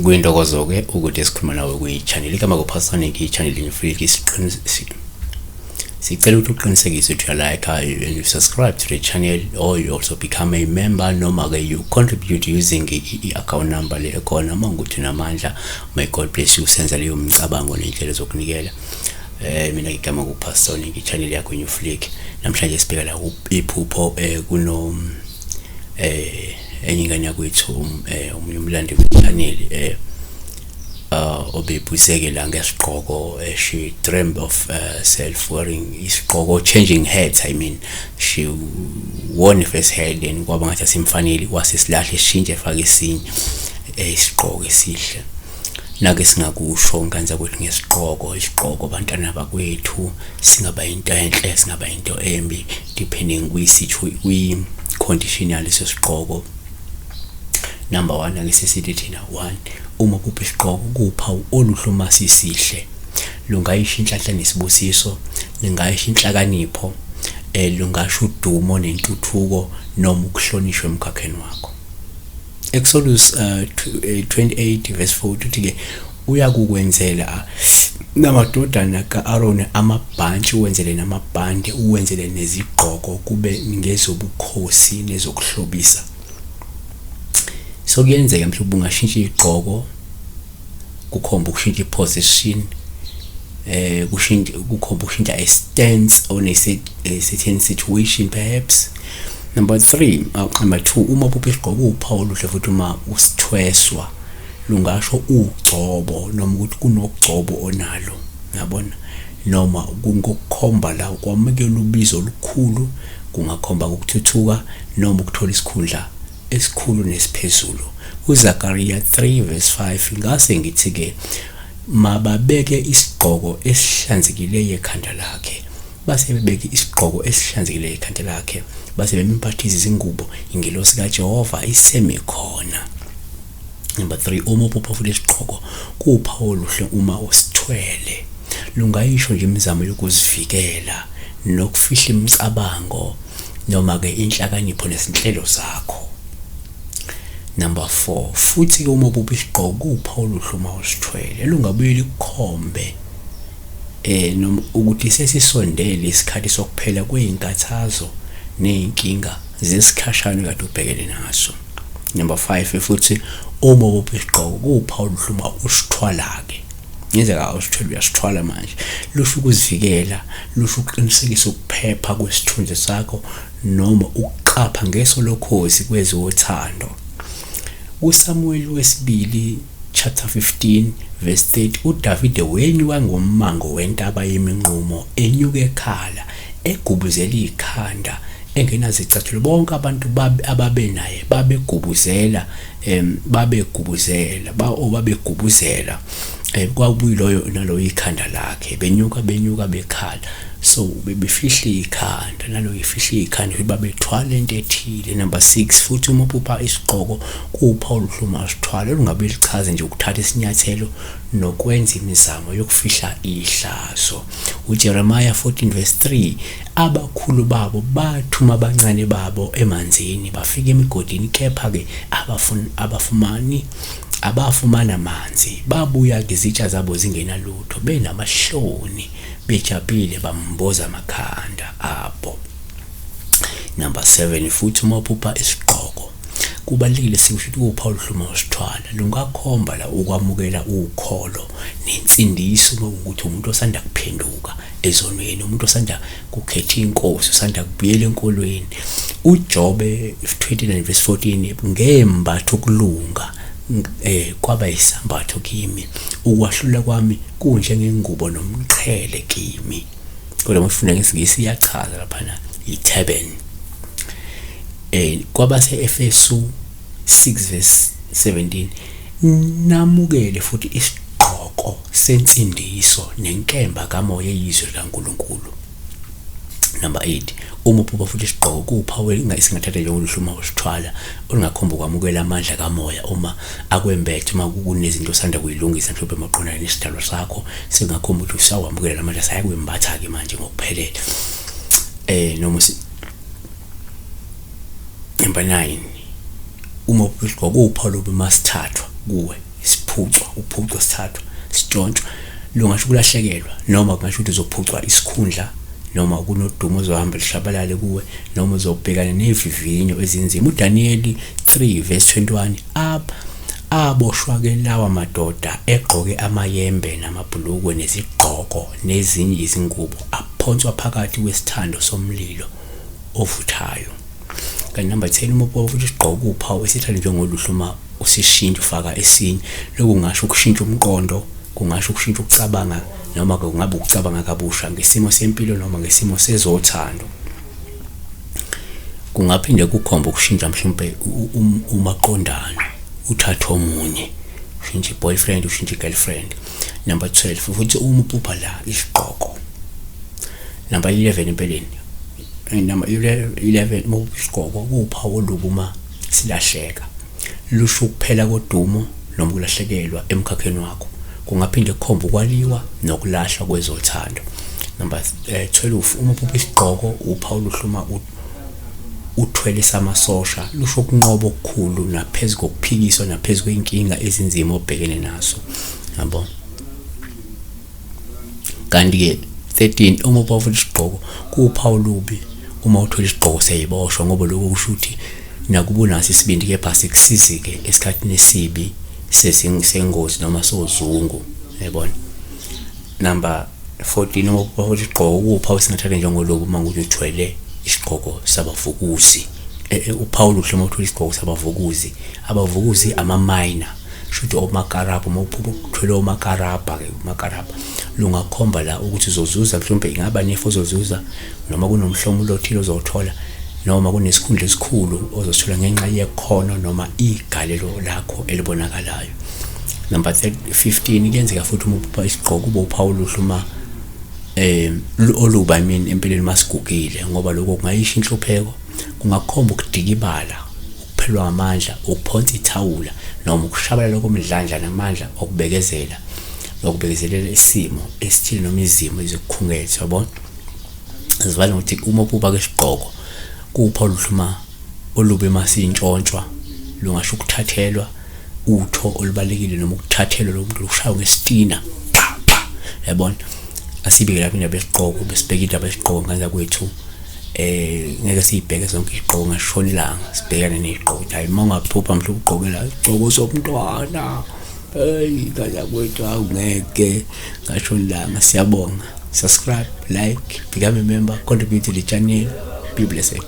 Kuyintokozo ke ukuthi sikhuluma nawe kwi-channel igama kuphasanic i-channel infriki sicela ukuthi uqinisekise ukuthi like and you subscribe to the channel, or you also become a member noma ke you contribute using i-account number le khona uma ukuthi namandla. May God bless you senza leyo mcabango nendlela zokunikela. Mina igama kuphasanic i-channel yakho infriki. Namhlanje sibheka la iphupho kuno enyingane yakwethu umunye umlandi we-channel obebuzeke la ngesigqoko. She dreamed of self wearing isigqoko, changing hats. I mean, she wore first head and kwaba ngathi asimfanele wasesilahle eshintshe efake esinye isigqoko esihle. Nake singakusho nganza kwethu ngesigqoko, isigqoko bantwana bakwethu singaba into enhle singaba into embi depending kwi-condition yaleso sigqoko. Number 1 ngesisithi thina 1 uma kuphi isigqoko kuphawu oluhluma sisihle, lungayisho inhlanhla nesibusiso, lingayisho inhlakanipho, lungasho udumo nentuthuko noma ukuhlonishwa emkhakheni wakho. Exodus 28 verse 4 uthi ke uyakukwenzela namadodana ka-Aaron amabhantshi, uwenzele namabhande, uwenzele nezigqoko kube ngezobukhosi nezokuhlobisa. So kuyenzeka mhlawumbe ungashintsha igqoko kukhomba ukushintsha iposition, kukhomba ukushintsha a stance on a certain situation perhaps. Number 2 uma uphi isigqoko uphawu oluhle futhi uma usithweswa, lungasho ugcobo noma ukuthi kunogcobo onalo, yabona, noma kungokukhomba la kwamukela ubizo olukhulu, kungakhomba ukuthuthuka noma ukuthola isikhundla esikhulu nesiphezulu. uZakaria 3 verse 5 ngase ngithi ke mababeke isigqoko esihlanzekileyo ekhanda lakhe, base bebeke isigqoko esihlanzekileyo ekhanda lakhe, base bemphathisa izingubo ingelosi kaJehova iseme khona. Number 3 uma uphupha futhi isigqoko kuphawu oluhle uma usithwele, lungayisho nje imizamo yokuzivikela nokufihla imicabango noma ke inhlakanipho nezinhlelo zakho. Number 4 futhi uma uphi isigqoko kuphawu oluhle uma usithwele, lungabuyeli kukhombe noma ukuthi sesisondele isikhathi sokuphela kwezinkathazo nezinkinga zesikhashana kade ubhekene naso. Number 5 futhi uma uphi isigqoko kuphawu oluhle uma usithwala ke, ngenzeka usithwele uyasithwala manje, lusho ukuzivikela, lusho ukuqinisekisa ukuphepha kwesithunzi sakho noma ukuqapha ngeso lokhozi kwezothando. uSamuel wesibili chapter 15 verse 30 uDavide wenyuka ngommango wentaba yeminqumo, enyuka ekhala egubuzela ikhanda engenazicathulo. Bonke abantu ababenaye babegubuzela kwabuyiloyo nalo ikhanda lakhe, benyuka bekhala. So bebefihla ikhanda, nalo ifihla ikhanda babethwala into ethile. Number 6 futhi uma uphupha isigqoko kuphawu oluhle uma usithwala, lungabe lichaze nje ukuthatha isinyathelo nokwenza imizamo yokufihla ihlazo. uJeremiah 14 verse 3 abakhulu babo bathuma abancane babo emanzini, bafika emigodini, kepha ke abafumana amanzi, babuya ngezitsha zabo zingenalutho, benamahloni, bejabule bamboza amakhanda abo. Number 7 futhi uma uphupha isigqoko kubalulekile sikusho ukuthi kuphawu oluhle uma usithwala, lungakhomba la ukwamukela ukholo nensindiso, ukuthi umuntu osanda kuphenduka ezonweni, umuntu osanda kukhetha inkosi, osanda kubuyela enkolweni. uJobe 29 verse 14 ngembatho kulunga kwaba isambatho kimi, ukwahlula kwami kunjengengubo nomqhele kimi. Kodwa mafuna ngesingisi iyachaza lapha na iturban. Kwabase Efesu 6 verse 17 namukele futhi isigqoko sensindiso nenkemba kamoya eyizwe kaNkulunkulu. Number 8 uma uphupha futhi isigqoko kuphawu esingathatha njengoluhle uma usithwala, olungakhomba ukwamukela amandla kamoya uma akwembethe, uma kunezinto osanda kuyilungisa mhlawumbe emaqondana nesidalo sakho, singakhomba ukuthi usawamukela amandla sayakwembatha ke manje ngokuphelele. Noma Number 9 uma uphi isigqoko kuphawu lobe masithathwa kuwe uphucwa sithathu sitshontshwa, lungasho ukulahlekelwa, noma kungasho ukuthi uzophucwa isikhundla, noma kunodumo ozohamba lishabalale kuwe, noma uzobhekana nevivinyo ezinzima. uDaniel 3 verse 21, aboshwa-ke lawa madoda egqoke amayembe namabhulukwe nezigqoko nezinye izingubo, aphonswa phakathi kwesithando somlilo ovuthayo. Kanti number 10, uma futhi isigqoko uphawu esithatha njengoluhlu uma usishintsha ufaka esinye. Lokhu kungasho ukushintsha umqondo, kungasho ukushintsha ukucabanga, noma kungabe ukucabanga kabusha ngesimo sempilo noma ngesimo sezothando. Kungaphinde kukhomba ukushintsha mhlawumbe umaqondano, uthatha omunye, ushintshe boyfriend, ushintshe girlfriend. Number 12, futhi uma uphupha la isigqoko. Number 11 empeleni, number 11 uma isigqoko kuwuphawu olubi uma silahleka, lusho ukuphela kodumo noma ukulahlekelwa emkhakheni wakho. Kungaphinde kukhomba ukwaliwa nokulahlwa kwezothando. Number 12, uma uphupha isigqoko uphawu luhluma uthwele samasosha, lusho ukunqoba okukhulu naphezu kokuphikiswa naphezu kweinkinga ezinzima obhekene nazo, yabo. Kanti-ke 13, uma uphawu isigqoko kuwuphawu lubi uma uthwele isigqoko seyiboshwa, ngoba lokho kusho ukuthi nakuba naso isibindi kepha sikusizi-ke esikhathini esibi sengozi noma sozungu, yabona. Number 14, uma uphawu isigqoko kuwuphawu singathatha njengolobu uma ukuthi uthwele isigqoko sabavukuzi. Uphawu luhle uma uthwele isigqoko sabavukuzi. Abavukuzi ama-minor, shuthi omakarabha. Uma uthwele omakarabha-ke, umakarabha lungakhomba la ukuthi uzozuza, mhlawumbe ingaba nefu ozozuza, noma kunomhlomulo othile ozothola, noma kunesikhundla esikhulu ozosithola ngenxa yekhono noma igalelo lakho elibonakalayo. Number 15, kuyenzeka futhi uma uphupha isigqoko kube uphawu luhle uma oluba empilweni masigugile, ngoba lokho kungayisha inhlupheko, kungakhomba ukudikibala, ukuphelwa amandla, ukuphonsa ithawula, noma ukushabalala komdlandla namandla okubekezela nokubekezelela isimo esithile noma izimo ezikukhungethe, yabona. Azivale ngokuthi uma uphupha isigqoko kuwuphawu luhluma olubi masiyintshontshwa, lungasho ukuthathelwa utho olubalekile noma ukuthathelwa lo muntu lushaywa ngesitina, yabona. Asibike lapha indaba yesigqoko, besibheka indaba yesigqoko ngaphandle kwethu. Ngeke siyibheke zonke isigqoko ngashona ilanga, sibhekane nezigqoko. Hayi uma ungaphupha mhlawumbe ugqokela isigqoko somntwana, ngaphandle kwethu awungeke ngashona ilanga. Siyabonga. Subscribe, like, become a member, contribute to the channel. Be blessed.